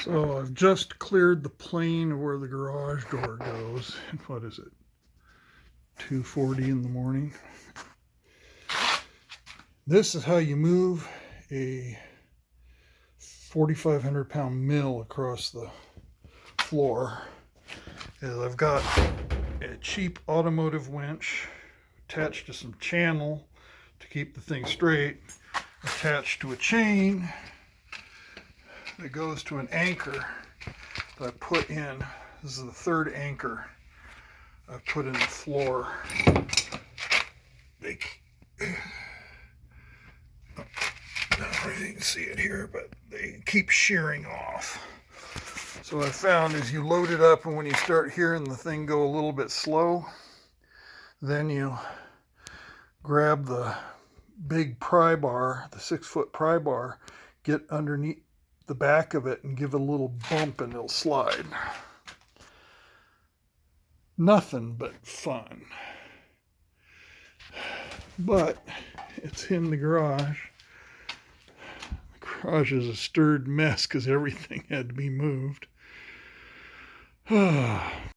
So I've just cleared the plane where the garage door goes. What is it? 2:40 in the morning. This is how you move a 4,500 pound mill across the floor. I've got a cheap automotive winch attached to some channel to keep the thing straight, attached to a chain that goes to an anchor that I put in. This is the third anchor I put in the floor. I don't know if you can see it here, but they keep shearing off. So what I found is you load it up, and when you start hearing the thing go a little bit slow, then you grab the big pry bar, the 6-foot pry bar, get underneath the back of it and give it a little bump and it'll slide. Nothing but fun. But it's in the garage. The garage is a stirred mess because everything had to be moved.